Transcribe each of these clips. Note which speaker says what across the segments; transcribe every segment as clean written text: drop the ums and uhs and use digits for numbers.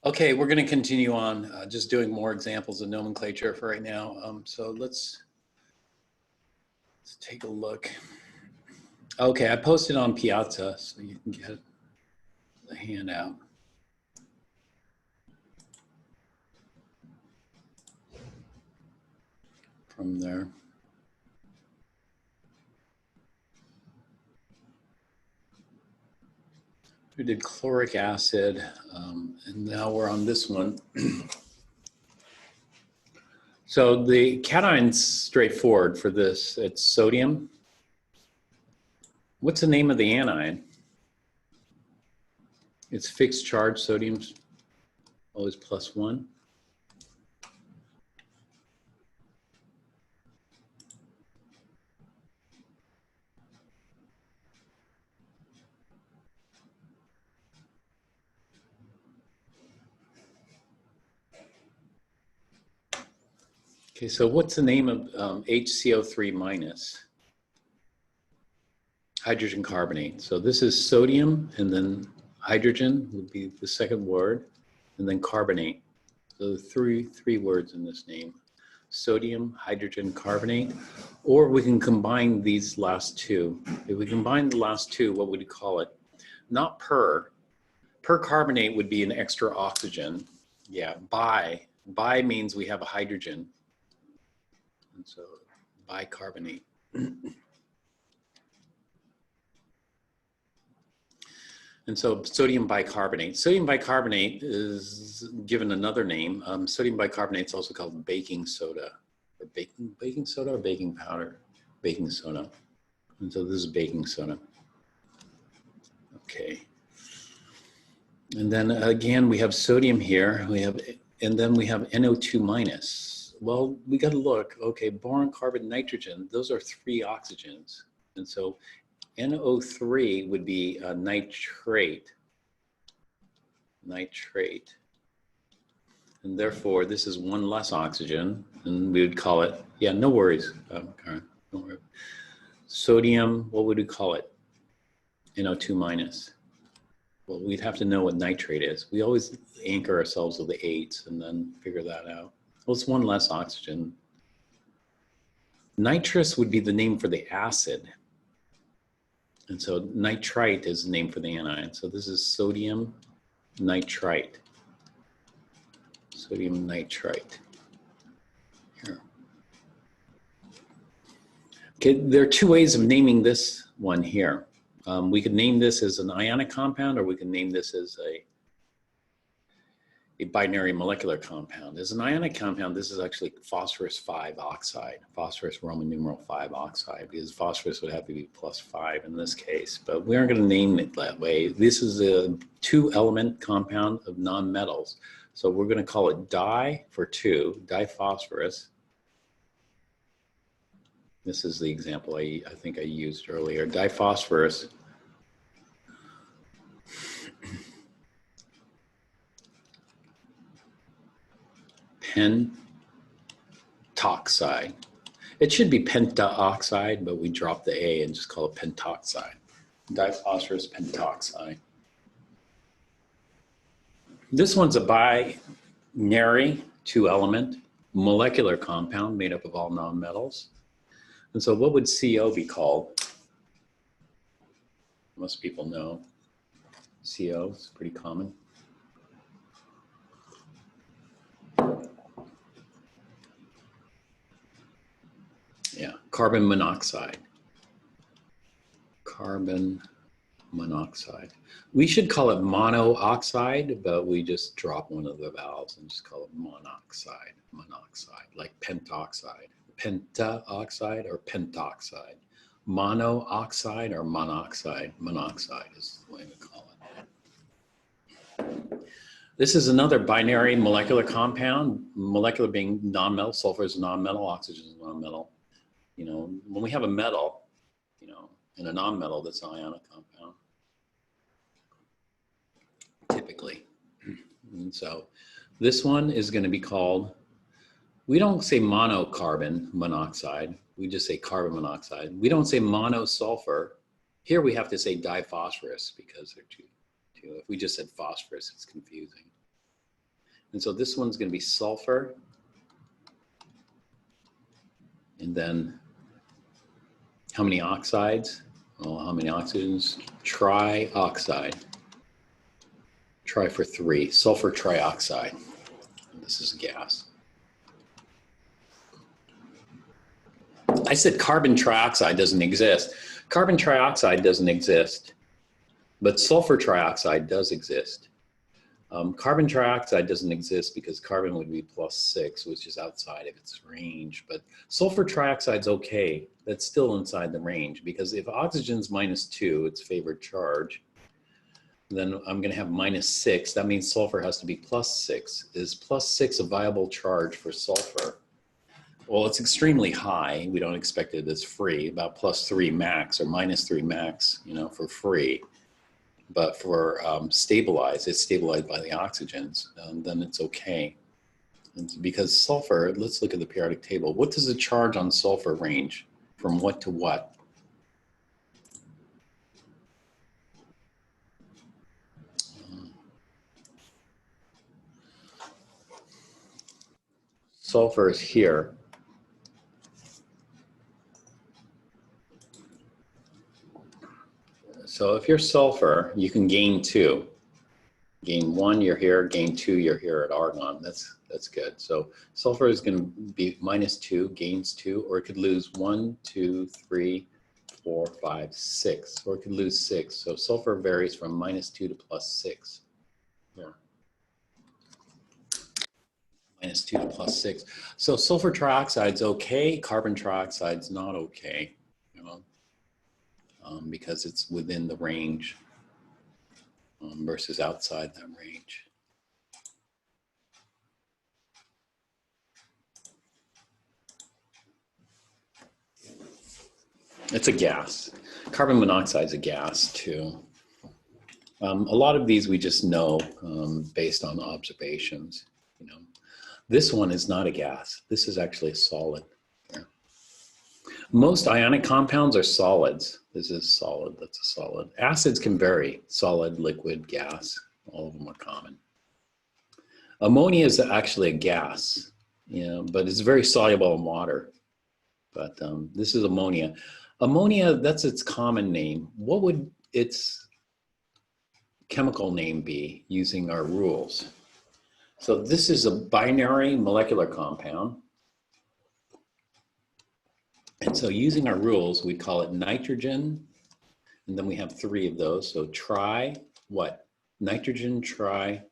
Speaker 1: Okay, we're going to continue on just doing more examples of nomenclature for right now. So let's take a look. Okay, I posted on Piazza so you can get the handout. From there. We did chloric acid, and now we're on this one. So the cation's straightforward for this. It's sodium. What's the name of the anion? It's fixed charge. Sodium's always +1. Okay, so what's the name of HCO3 minus? Hydrogen carbonate. So this is sodium, and then hydrogen would be the second word, and then carbonate. So three words in this name. Sodium, hydrogen, carbonate. Or we can combine these last two. If we combine the last two, what would you call it? Not per. Percarbonate would be an extra oxygen. Yeah, bi means we have a hydrogen. And so bicarbonate. And so sodium bicarbonate. Sodium bicarbonate is given another name. Sodium bicarbonate is also called baking soda, or baking soda or baking powder, baking soda. And so this is baking soda. Okay. And then again, we have sodium here. And then we have NO2 minus. Well, we got to look. Okay, boron, carbon, nitrogen. Those are 3 oxygens, and so NO3 would be a nitrate. And therefore, this is 1 less oxygen, and we would call it, yeah, no worries, Karen, don't worry. Sodium, what would we call it? NO2 minus. Well, we'd have to know what nitrate is. We always anchor ourselves with the 8s and then figure that out. Well, it's 1 less oxygen. Nitrous would be the name for the acid. And so nitrite is the name for the anion. So this is sodium nitrite. Sodium nitrite. Here. Okay, there are 2 ways of naming this one here. We could name this as an ionic compound, or we can name this as a binary molecular compound. As an ionic compound, this is actually phosphorus 5 oxide, phosphorus Roman numeral 5 oxide, because phosphorus would have to be +5 in this case, but we aren't going to name it that way. This is a 2-element compound of nonmetals. So we're going to call it di for 2, diphosphorus. This is the example I think I used earlier, diphosphorus. Pentoxide. It should be pentaoxide, but we drop the A and just call it pentoxide. Diphosphorus pentoxide. This one's a binary 2-element molecular compound made up of all nonmetals. And so what would CO be called? Most people know CO is pretty common. Yeah, carbon monoxide. Carbon monoxide. We should call it monooxide, but we just drop one of the vowels and just call it monoxide. Monoxide, like pentoxide. Pentaoxide or pentoxide. Monooxide or monoxide. Monoxide is the way we call it. This is another binary molecular compound. Molecular being nonmetal. Sulfur is nonmetal. Oxygen is nonmetal. You know, when we have a metal, you know, and a nonmetal, that's an ionic compound, typically. And so this one is going to be called, we don't say monocarbon monoxide, we just say carbon monoxide. We don't say monosulfur. Here we have to say diphosphorus because they're two. If we just said phosphorus, it's confusing. And so this one's going to be sulfur. And then how many oxides? Well, how many oxygens? Trioxide. Tri for 3. Sulfur trioxide. And this is a gas. I said carbon trioxide doesn't exist. Carbon trioxide doesn't exist, but sulfur trioxide does exist. Carbon trioxide doesn't exist because carbon would be +6, which is outside of its range, but sulfur trioxide's okay. That's still inside the range because if oxygen's -2, its favored charge, then I'm going to have -6. That means sulfur has to be +6. Is +6 a viable charge for sulfur? Well, it's extremely high. We don't expect it as free, about +3 max or -3 max, you know, for free. But for stabilized, it's stabilized by the oxygens, then it's okay. And because sulfur, let's look at the periodic table. What does the charge on sulfur range? From what to what? Sulfur is here. So if you're sulfur, you can gain 2. Gain 1, you're here. Gain 2, you're here at argon. That's good. So sulfur is going to be -2, gains 2, or it could lose 1, 2, 3, 4, 5, 6, or it could lose 6. So sulfur varies from -2 to +6. Yeah. -2 to +6. So sulfur trioxide's okay. Carbon trioxide's not okay, you know, because it's within the range. Versus outside that range. It's a gas. Carbon monoxide is a gas too. A lot of these we just know based on observations. You know, this one is not a gas. This is actually a solid. Yeah. Most ionic compounds are solids. This is solid. That's a solid. Acids can vary. Solid, liquid, gas. All of them are common. Ammonia is actually a gas, you know, but it's very soluble in water. But this is ammonia. Ammonia, that's its common name. What would its chemical name be using our rules? So this is a binary molecular compound. And so using our rules, we call it nitrogen. And then we have 3 of those. So tri, what? Nitrogen tri.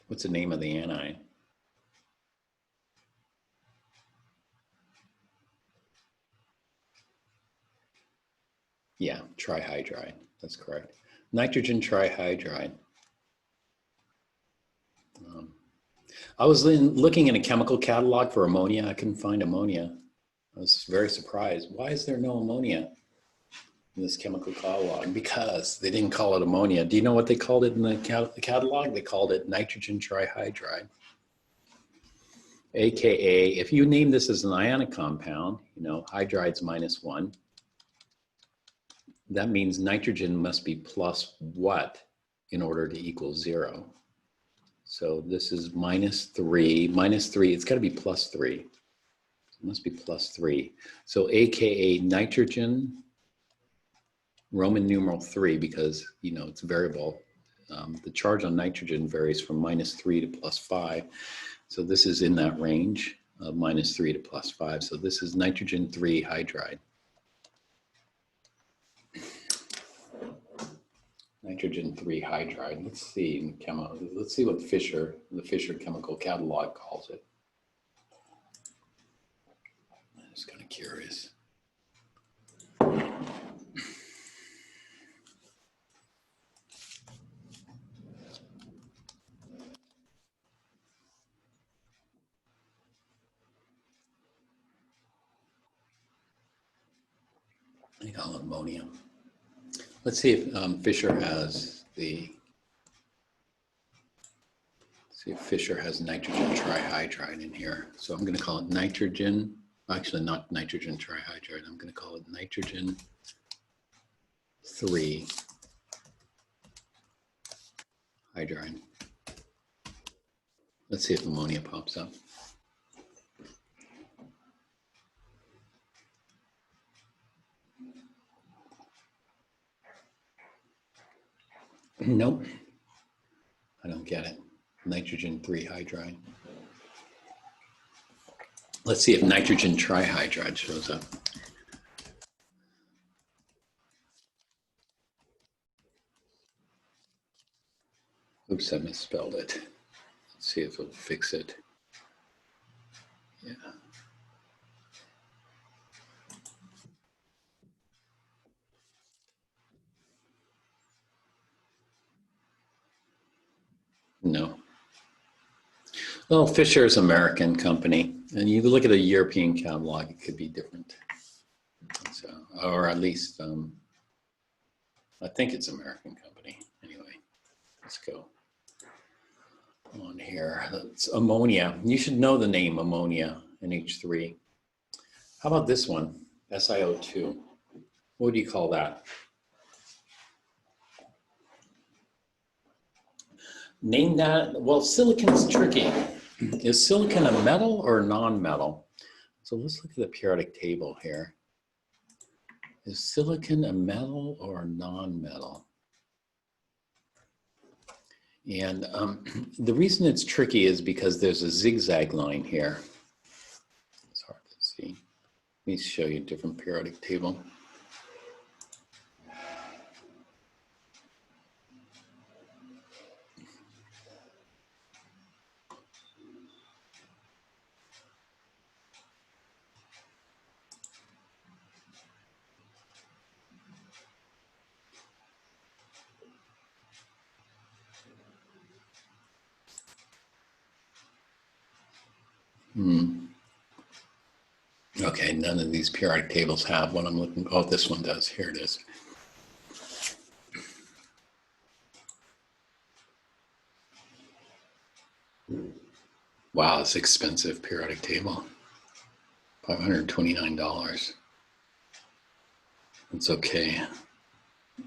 Speaker 1: What's the name of the anion? Yeah, trihydride. That's correct. Nitrogen trihydride. I was looking in a chemical catalog for ammonia. I couldn't find ammonia. I was very surprised. Why is there no ammonia in this chemical catalog? Because they didn't call it ammonia. Do you know what they called it in the catalog? They called it nitrogen trihydride. AKA, if you name this as an ionic compound, you know, hydride's -1. That means nitrogen must be plus what in order to equal 0? So this is -3, -3, it's got to be +3. It must be +3. So AKA nitrogen, Roman numeral 3, because, you know, it's variable. The charge on nitrogen varies from -3 to +5. So this is in that range of -3 to +5. So this is nitrogen 3 hydride. Nitrogen 3 hydride. Let's see let's see what the Fisher chemical catalog calls it. I'm just kind of curious. They call it ammonium. Let's see if Fisher has nitrogen trihydride in here. So I'm going to call it nitrogen, actually not nitrogen trihydride, I'm going to call it nitrogen 3 hydride. Let's see if ammonia pops up. Nope, I don't get it. Nitrogen 3 hydride. Let's see if nitrogen trihydride shows up. Oops, I misspelled it. Let's see if it'll fix it. Yeah. No. Well, Fisher is an American company, and you look at a European catalog, it could be different. So, or at least, I think it's an American company. Anyway, let's go on here. It's ammonia. You should know the name ammonia, NH3. How about this one, SiO2? What do you call that? Name that. Well, silicon's tricky. Is silicon a metal or a non-metal? So let's look at the periodic table here. Is silicon a metal or a non-metal? And the reason it's tricky is because there's a zigzag line here. It's hard to see. Let me show you a different periodic table. Okay, none of these periodic tables have what I'm looking. Oh, this one does. Here it is. Wow, it's expensive periodic table. $529. It's okay. I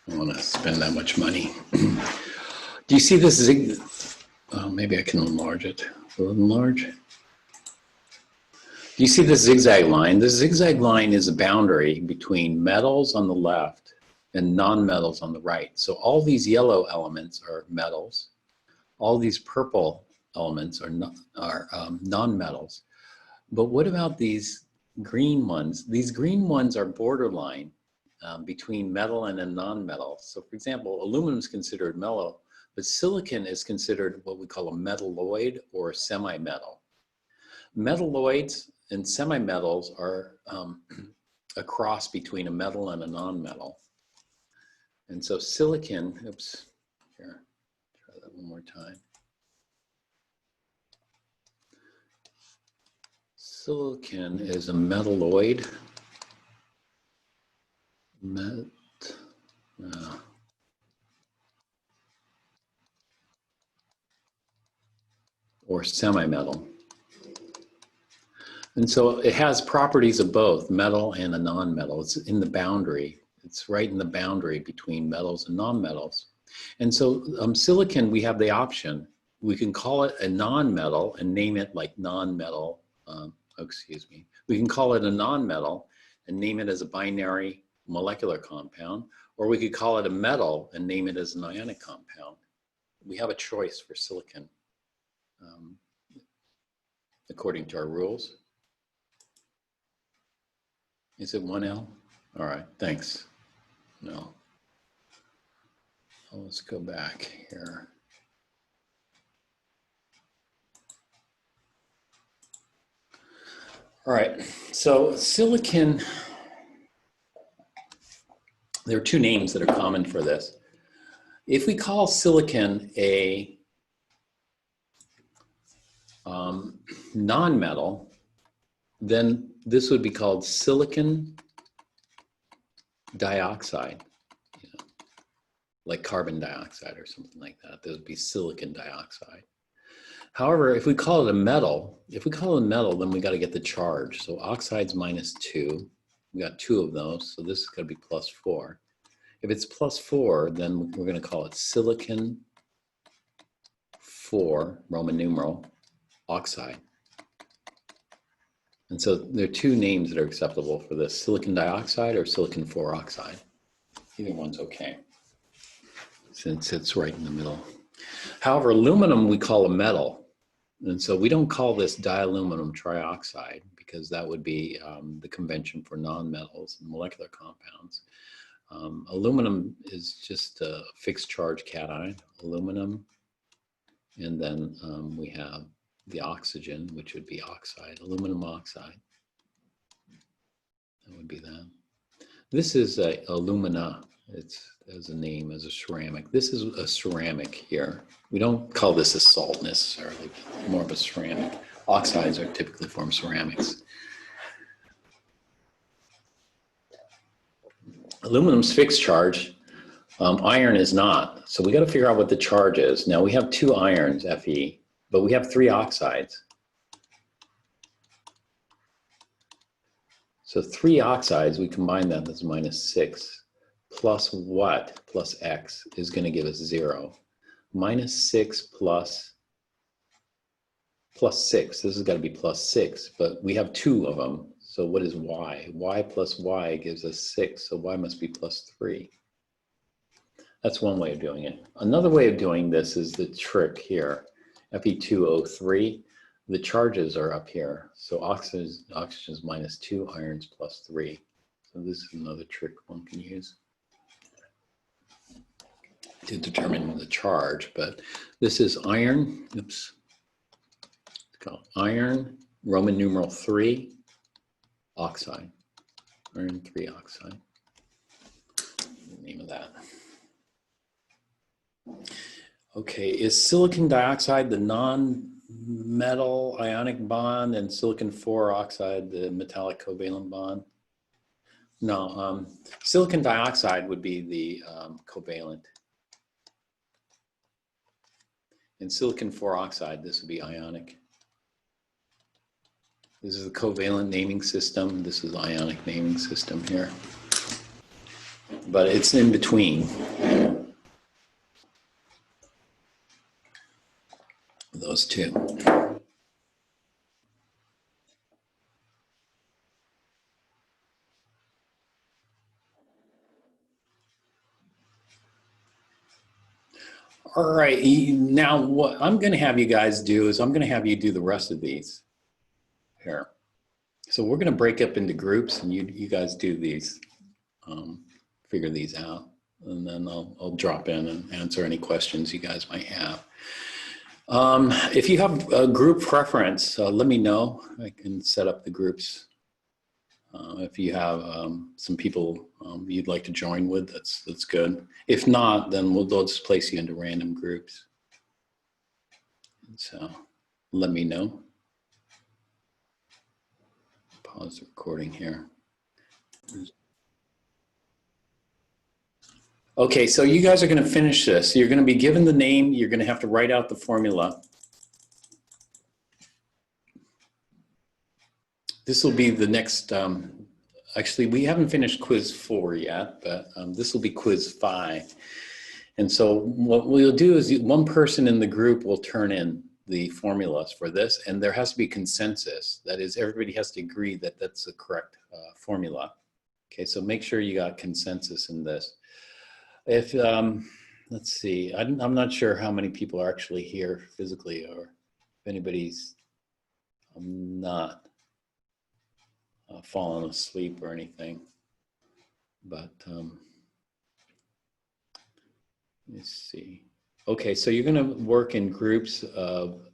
Speaker 1: don't want to spend that much money. Do you see this zig? Oh, maybe I can enlarge it. Will it enlarge? Do you see the zigzag line? The zigzag line is a boundary between metals on the left and non-metals on the right. So all these yellow elements are metals. All these purple elements are non-metals. But what about these green ones? These green ones are borderline between metal and a non-metal. So for example, aluminum is considered metal, but silicon is considered what we call a metalloid or a semi-metal. Metalloids and semi-metals are a cross between a metal and a non-metal. And so silicon, oops, here, try that one more time. Silicon is a metalloid. Or semi-metal. And so it has properties of both metal and a non-metal. It's in the boundary. It's right in the boundary between metals and non-metals. And so silicon, we have the option. We can call it a non-metal and name it like non-metal. Excuse me. We can call it a non-metal and name it as a binary molecular compound, or we could call it a metal and name it as an ionic compound. We have a choice for silicon according to our rules. Is it 1L? All right, thanks. No. Oh, let's go back here. All right, so silicon, there are two names that are common for this. If we call silicon a non-metal, then this would be called silicon dioxide, like carbon dioxide or something like that. This would be silicon dioxide. However, if we call it a metal, then we got to get the charge. So oxide's -2. We got 2 of those, so this is going to be +4. If it's +4, then we're going to call it silicon 4, Roman numeral, oxide. And so there are two names that are acceptable for this, silicon dioxide or silicon 4 oxide. Either one's okay, since it's right in the middle. However, aluminum we call a metal. And so we don't call this dialuminum trioxide because that would be the convention for nonmetals and molecular compounds. Aluminum is just a fixed charge cation, aluminum. And then we have the oxygen, which would be oxide, aluminum oxide. That would be that. This is alumina. It's as a name, as a ceramic. This is a ceramic here. We don't call this a salt necessarily, but more of a ceramic. Oxides are typically from ceramics. Aluminum's fixed charge. Iron is not. So we got to figure out what the charge is. Now we have 2 irons, Fe, but we have 3 oxides. So 3 oxides, we combine that, that's -6. Plus what? Plus X is going to give us 0. -6 plus 6. This has got to be +6, but we have 2 of them. So what is Y? Y plus Y gives us 6, so Y must be +3. That's one way of doing it. Another way of doing this is the trick here. Fe2O3, the charges are up here. So oxygen is -2, irons +3. So this is another trick one can use to determine the charge. But this is iron, oops, it's called iron, Roman numeral 3, oxide, iron 3 oxide, the name of that. Okay, is silicon dioxide the non-metal ionic bond and silicon 4 oxide the metallic covalent bond? No, silicon dioxide would be the covalent. And silicon 4 oxide, this would be ionic. This is the covalent naming system. This is the ionic naming system here. But it's in between those two. All right, now what I'm going to have you guys do is I'm going to have you do the rest of these here. So we're going to break up into groups, and you guys do these, figure these out, and then I'll drop in and answer any questions you guys might have. If you have a group preference, let me know. I can set up the groups. If you have some people you'd like to join with, that's good. If not, then we'll just place you into random groups. And so let me know. Pause the recording here. Okay, so you guys are going to finish this. You're going to be given the name. You're going to have to write out the formula. This will be the next, actually, we haven't finished quiz 4 yet, but this will be quiz 5. And so what we'll do is one person in the group will turn in the formulas for this, and there has to be consensus. That is, everybody has to agree that that's the correct formula. Okay, so make sure you got consensus in this. If, let's see, I'm not sure how many people are actually here physically, or if anybody's not fallen asleep or anything, but let's see. Okay, so you're going to work in groups of,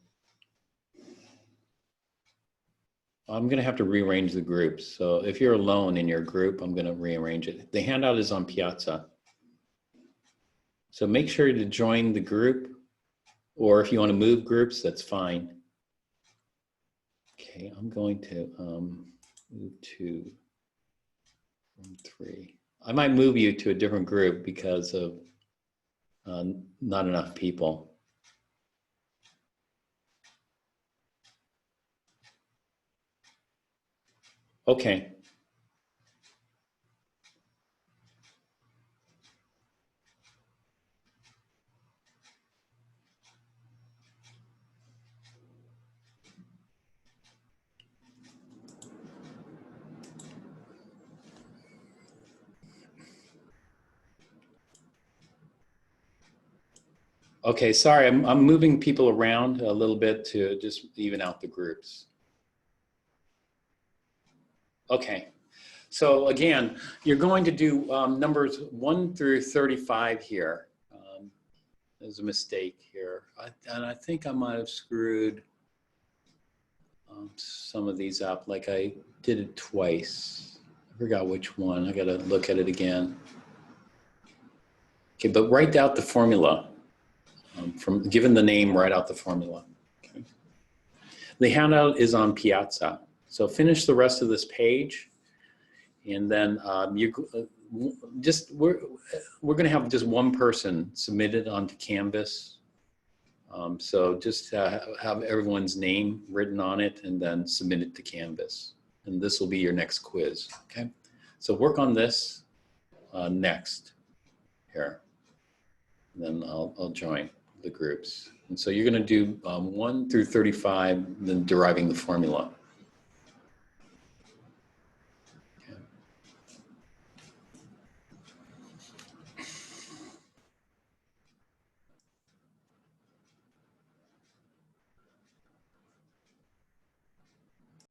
Speaker 1: I'm going to have to rearrange the groups. So if you're alone in your group, I'm going to rearrange it. The handout is on Piazza. So make sure to join the group, or if you want to move groups, that's fine. Okay, I'm going to move to 3. I might move you to a different group because of not enough people. Okay. Okay, sorry, I'm moving people around a little bit to just even out the groups. Okay, so again, you're going to do numbers 1 through 35 here. There's a mistake here. And I think I might have screwed some of these up, like I did it twice. I forgot which one. I gotta look at it again. Okay, but write out the formula. Given the name, write out the formula. Okay. The handout is on Piazza. So finish the rest of this page, and then we're going to have just one person submitted onto Canvas. So just have everyone's name written on it, and then submit it to Canvas. And this will be your next quiz. Okay. So work on this next here. And then I'll join the groups. And so you're going to do 1 through 35, then deriving the formula.